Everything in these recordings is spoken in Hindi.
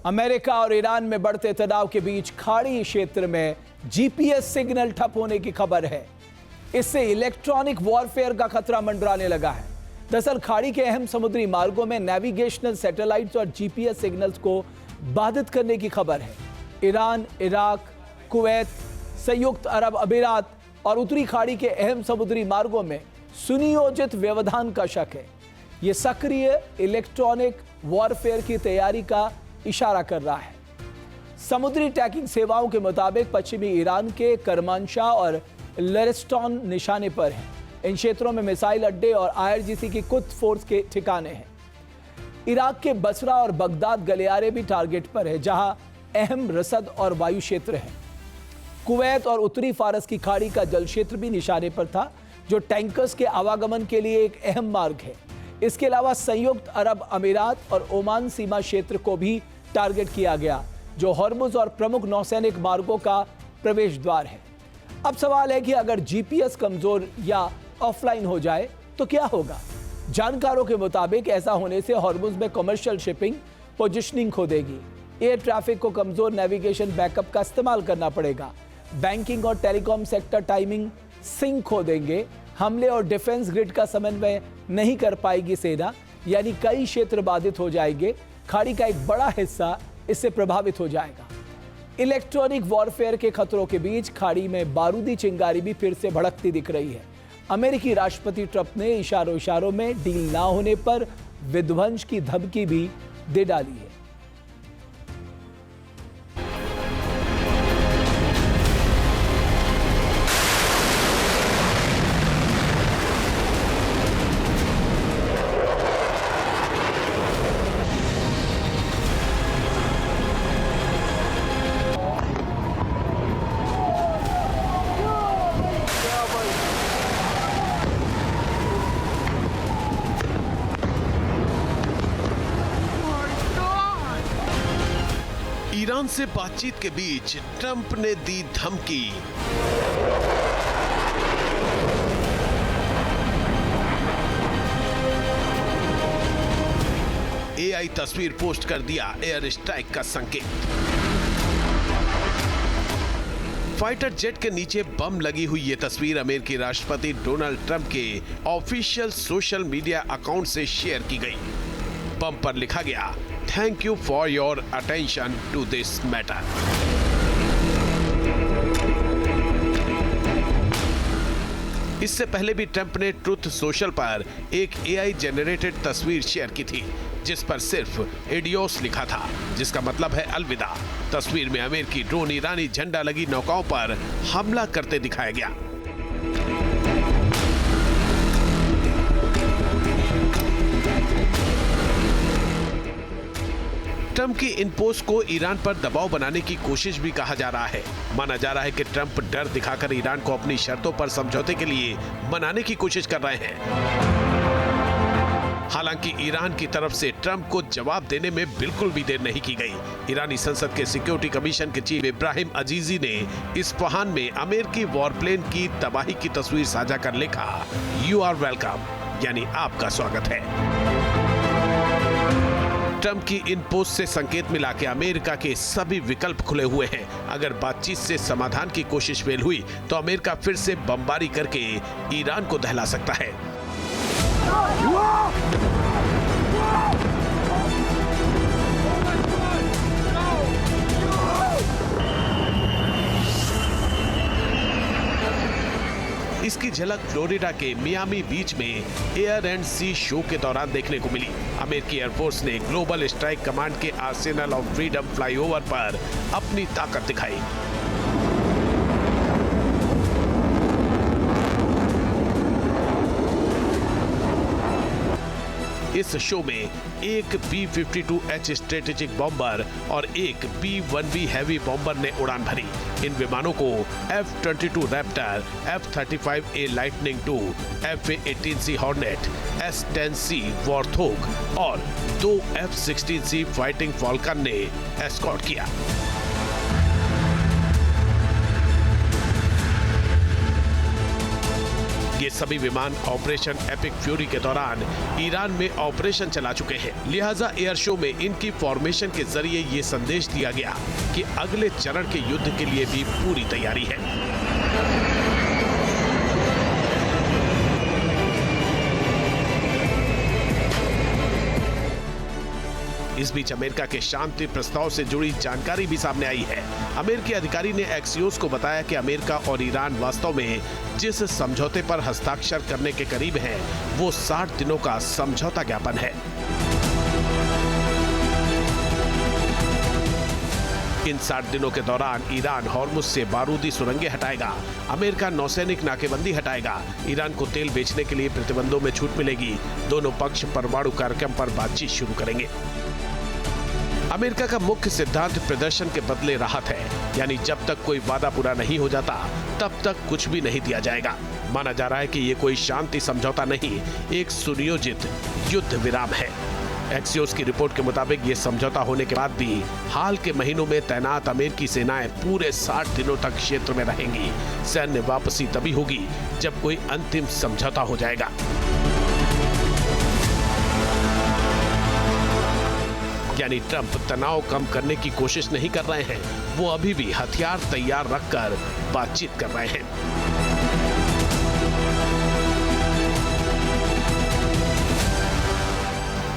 अमेरिका और ईरान में बढ़ते तनाव के बीच खाड़ी क्षेत्र में जीपीएस सिग्नल ठप होने की खबर है। इससे इलेक्ट्रॉनिक वॉरफेयर का खतरा मंडराने लगा है। दरअसल खाड़ी के अहम समुद्री मार्गों में नेविगेशनल सैटेलाइट्स और जीपीएस सिग्नल्स को बाधित करने की खबर है। ईरान, इराक, कुवैत, संयुक्त अरब अमीरात और उत्तरी खाड़ी के अहम समुद्री मार्गों में सुनियोजित व्यवधान का शक है। यह सक्रिय इलेक्ट्रॉनिक वॉरफेयर की तैयारी का इशारा कर रहा है। समुद्री ट्रैकिंग सेवाओं के मुताबिक पश्चिमी ईरान के करमानशाह और लरेस्टॉन निशाने पर हैं। इन क्षेत्रों में मिसाइल अड्डे और आईआरजीसी की कुछ फोर्स के ठिकाने हैं। इराक के बसरा और बगदाद गलियारे भी टारगेट पर है, जहां अहम रसद और वायु क्षेत्र है। कुवैत और उत्तरी फारस की खाड़ी का जल क्षेत्र भी निशाने पर था, जो टैंकर्स के आवागमन के लिए एक अहम मार्ग है। इसके अलावा संयुक्त अरब अमीरात और ओमान सीमा क्षेत्र को भी टारगेट किया गया, जो हॉर्मुज और प्रमुख नौसैनिक मार्गों का प्रवेश द्वार है। अब सवाल है कि अगर जीपीएस कमजोर या ऑफलाइन हो जाए तो क्या होगा। जानकारों के मुताबिक ऐसा होने से हॉर्मुज में कमर्शियल शिपिंग पोजिशनिंग खो देगी। एयर ट्रैफिक को कमजोर नेविगेशन बैकअप का इस्तेमाल करना पड़ेगा। बैंकिंग और टेलीकॉम सेक्टर टाइमिंग सिंक खो देंगे। हमले और डिफेंस ग्रिड का समन्वय नहीं कर पाएगी सेना, यानी कई क्षेत्र बाधित हो जाएंगे। खाड़ी का एक बड़ा हिस्सा इससे प्रभावित हो जाएगा। इलेक्ट्रॉनिक वॉरफेयर के खतरों के बीच खाड़ी में बारूदी चिंगारी भी फिर से भड़कती दिख रही है। अमेरिकी राष्ट्रपति ट्रंप ने इशारों में डील ना होने पर विध्वंस की धमकी भी दे डाली है। ईरान से बातचीत के बीच ट्रंप ने दी धमकी। एआई तस्वीर पोस्ट कर दिया एयर स्ट्राइक का संकेत। फाइटर जेट के नीचे बम लगी हुई ये तस्वीर अमेरिकी राष्ट्रपति डोनाल्ड ट्रंप के ऑफिशियल सोशल मीडिया अकाउंट से शेयर की गई। बम पर लिखा गया, Thank you for your attention to this matter. इससे पहले भी ट्रंप ने ट्रुथ सोशल पर एक एआई जनरेटेड तस्वीर शेयर की थी, जिस पर सिर्फ एडियोस लिखा था, जिसका मतलब है अलविदा। तस्वीर में अमेरिकी ड्रोन ईरानी झंडा लगी नौकाओं पर हमला करते दिखाया गया। ट्रंप की इन पोस्ट को ईरान पर दबाव बनाने की कोशिश भी कहा जा रहा है। माना जा रहा है कि ट्रंप डर दिखाकर ईरान को अपनी शर्तों पर समझौते के लिए मनाने की कोशिश कर रहे हैं। हालांकि ईरान की तरफ से ट्रंप को जवाब देने में बिल्कुल भी देर नहीं की गई। ईरानी संसद के सिक्योरिटी कमीशन के चीफ इब्राहिम अजीजी ने इस्फहान में अमेरिकी वॉरप्लेन की तबाही की तस्वीर साझा कर लिखा, "यू आर वेलकम", यानी आपका स्वागत है। ट्रंप की इन पोस्ट से संकेत मिला कि अमेरिका के सभी विकल्प खुले हुए हैं। अगर बातचीत से समाधान की कोशिश फेल हुई तो अमेरिका फिर से बमबारी करके ईरान को दहला सकता है। इसकी झलक फ्लोरिडा के मियामी बीच में एयर एंड सी शो के दौरान देखने को मिली। अमेरिकी एयरफोर्स ने ग्लोबल स्ट्राइक कमांड के आर्सेनल ऑफ फ्रीडम फ्लाईओवर पर अपनी ताकत दिखाई। इस शो में एक B-52H स्ट्रेटेजिक बॉम्बर और एक B-1B हैवी बॉम्बर ने उड़ान भरी। इन विमानों को F-22 Raptor, F-35A lightning II, F-18C hornet, S-10C warthog और 2 F-16C फाइटिंग फॉल्कन ने एस्कॉर्ट किया। ये सभी विमान ऑपरेशन एपिक फ्यूरी के दौरान ईरान में ऑपरेशन चला चुके हैं। लिहाजा एयर शो में इनकी फॉर्मेशन के जरिए ये संदेश दिया गया कि अगले चरण के युद्ध के लिए भी पूरी तैयारी है। इस बीच अमेरिका के शांति प्रस्ताव से जुड़ी जानकारी भी सामने आई है। अमेरिकी अधिकारी ने एक्सियोस को बताया कि अमेरिका और ईरान वास्तव में जिस समझौते पर हस्ताक्षर करने के करीब हैं, वो 60 दिनों का समझौता ज्ञापन है। इन 60 दिनों के दौरान ईरान हॉर्मुज से बारूदी सुरंगें हटाएगा, अमेरिका नौसैनिक नाकेबंदी हटाएगा, ईरान को तेल बेचने के लिए प्रतिबंधों में छूट मिलेगी, दोनों पक्ष परमाणु कार्यक्रम पर बातचीत शुरू करेंगे। अमेरिका का मुख्य सिद्धांत प्रदर्शन के बदले राहत है, यानी जब तक कोई वादा पूरा नहीं हो जाता तब तक कुछ भी नहीं दिया जाएगा। माना जा रहा है कि ये कोई शांति समझौता नहीं, एक सुनियोजित युद्ध विराम है। एक्सियोस की रिपोर्ट के मुताबिक ये समझौता होने के बाद भी हाल के महीनों में तैनात अमेरिकी सेनाएं पूरे 60 दिनों तक क्षेत्र में रहेंगी। सैन्य वापसी तभी होगी जब कोई अंतिम समझौता हो जाएगा। यानी ट्रंप तनाव कम करने की कोशिश नहीं कर रहे हैं, वो अभी भी हथियार तैयार रखकर बातचीत कर रहे हैं।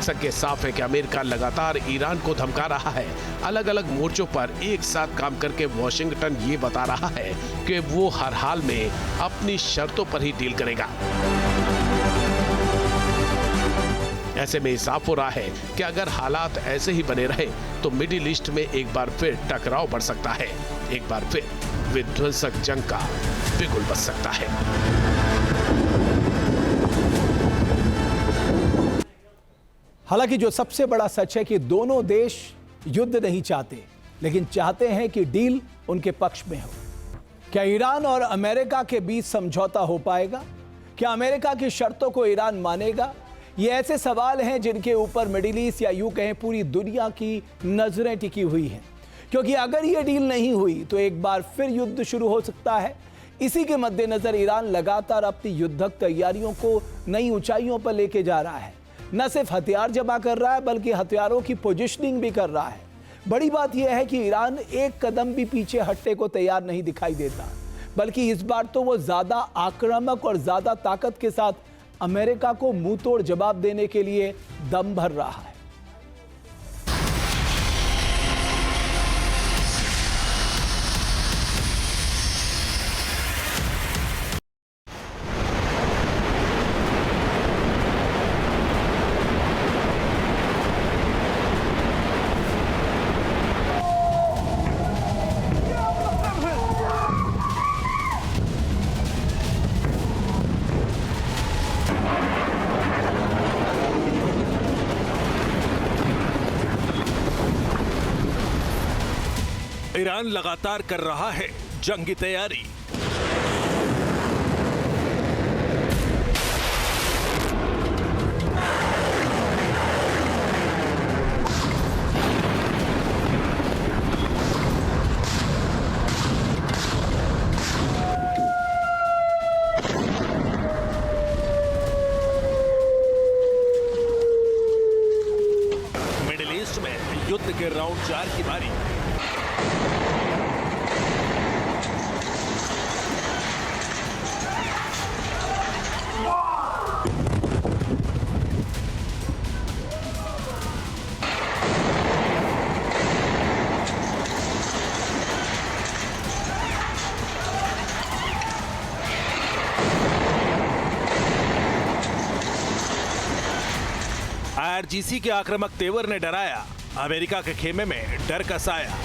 संकेत साफ है कि अमेरिका लगातार ईरान को धमका रहा है। अलग अलग मोर्चों पर एक साथ काम करके वॉशिंगटन ये बता रहा है कि वो हर हाल में अपनी शर्तों पर ही डील करेगा। ऐसे में साफ हो रहा है कि अगर हालात ऐसे ही बने रहे तो मिडिल ईस्ट में एक बार फिर टकराव बढ़ सकता है, एक बार फिर विध्वंसक जंग का बिगुल बज सकता है। हालांकि जो सबसे बड़ा सच है कि दोनों देश युद्ध नहीं चाहते, लेकिन चाहते हैं कि डील उनके पक्ष में हो। क्या ईरान और अमेरिका के बीच समझौता हो पाएगा? क्या अमेरिका की शर्तों को ईरान मानेगा? ये ऐसे सवाल हैं जिनके ऊपर मिडिल ईस्ट या यूं कहें पूरी दुनिया की नजरें टिकी हुई हैं, क्योंकि अगर ये डील नहीं हुई तो एक बार फिर युद्ध शुरू हो सकता है। इसी के मद्देनजर ईरान लगातार अपनी युद्धक तैयारियों को नई ऊंचाइयों पर लेके जा रहा है। न सिर्फ हथियार जमा कर रहा है बल्कि हथियारों की पोजिशनिंग भी कर रहा है। बड़ी बात यह है कि ईरान एक कदम भी पीछे हटने को तैयार नहीं दिखाई देता, बल्कि इस बार तो वो ज्यादा आक्रामक और ज्यादा ताकत के साथ अमेरिका को मुंहतोड़ जवाब देने के लिए दम भर रहा है। ईरान लगातार कर रहा है जंगी तैयारी। मिडिल ईस्ट में युद्ध के राउंड 4 की बारी। आईआरजीसी के आक्रामक तेवर ने डराया, अमेरिका के खेमे में डर का साया।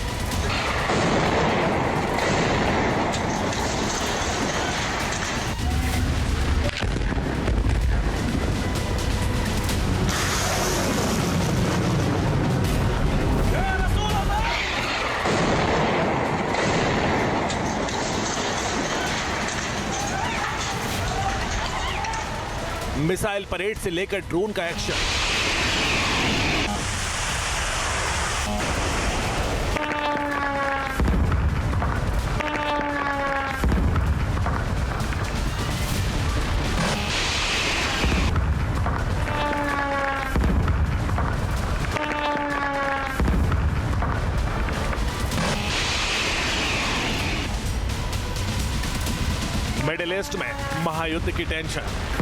मिसाइल परेड से लेकर ड्रोन का एक्शन। मिडिल ईस्ट में महायुद्ध की टेंशन।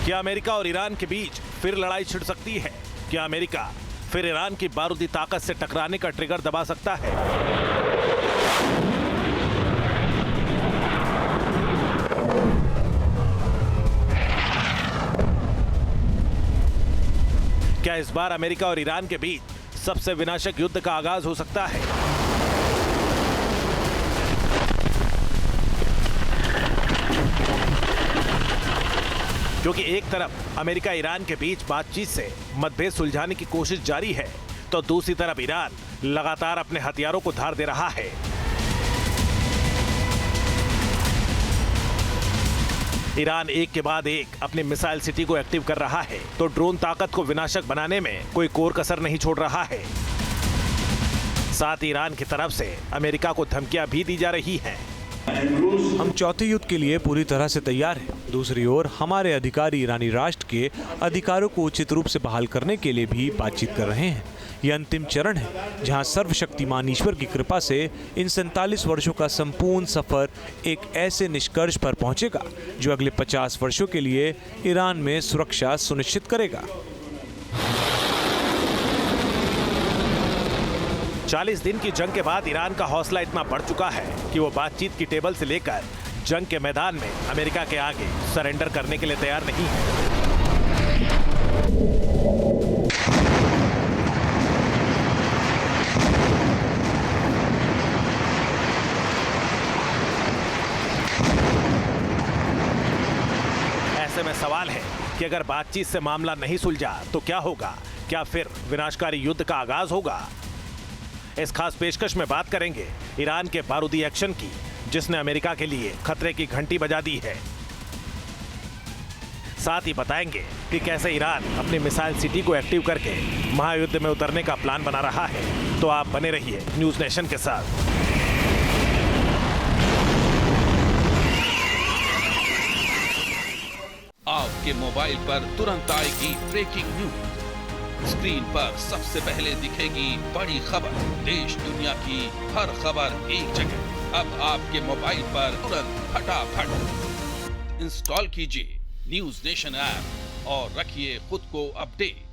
क्या अमेरिका और ईरान के बीच फिर लड़ाई छिड़ सकती है? क्या अमेरिका फिर ईरान की बारूदी ताकत से टकराने का ट्रिगर दबा सकता है? क्या इस बार अमेरिका और ईरान के बीच सबसे विनाशक युद्ध का आगाज हो सकता है? क्योंकि एक तरफ अमेरिका ईरान के बीच बातचीत से मतभेद सुलझाने की कोशिश जारी है, तो दूसरी तरफ ईरान लगातार अपने हथियारों को धार दे रहा है। ईरान एक के बाद एक अपनी मिसाइल सिटी को एक्टिव कर रहा है, तो ड्रोन ताकत को विनाशक बनाने में कोई कोर कसर नहीं छोड़ रहा है। साथ ही ईरान की तरफ से अमेरिका को धमकियां भी दी जा रही हैं। हम चौथे युद्ध के लिए पूरी तरह से तैयार हैं। दूसरी ओर हमारे अधिकारी ईरानी राष्ट्र के अधिकारों को उचित रूप से बहाल करने के लिए भी बातचीत कर रहे हैं। यह अंतिम चरण है जहां सर्वशक्तिमान ईश्वर की कृपा से इन 47 वर्षों का संपूर्ण सफर एक ऐसे निष्कर्ष पर पहुंचेगा जो अगले 50 वर्षों के लिए ईरान में सुरक्षा सुनिश्चित करेगा। 40 दिन की जंग के बाद ईरान का हौसला इतना बढ़ चुका है कि वो बातचीत की टेबल से लेकर जंग के मैदान में अमेरिका के आगे सरेंडर करने के लिए तैयार नहीं है। ऐसे में सवाल है कि अगर बातचीत से मामला नहीं सुलझा तो क्या होगा? क्या फिर विनाशकारी युद्ध का आगाज होगा? इस खास पेशकश में बात करेंगे ईरान के बारूदी एक्शन की, जिसने अमेरिका के लिए खतरे की घंटी बजा दी है। साथ ही बताएंगे कि कैसे ईरान अपनी मिसाइल सिटी को एक्टिव करके महायुद्ध में उतरने का प्लान बना रहा है। तो आप बने रहिए न्यूज़ नेशन के साथ। आपके मोबाइल पर तुरंत आएगी ब्रेकिंग न्यूज। स्क्रीन पर सबसे पहले दिखेगी बड़ी खबर। देश दुनिया की हर खबर एक जगह। अब आपके मोबाइल पर तुरंत फटाफट इंस्टॉल कीजिए न्यूज़ नेशन ऐप और रखिए खुद को अपडेट।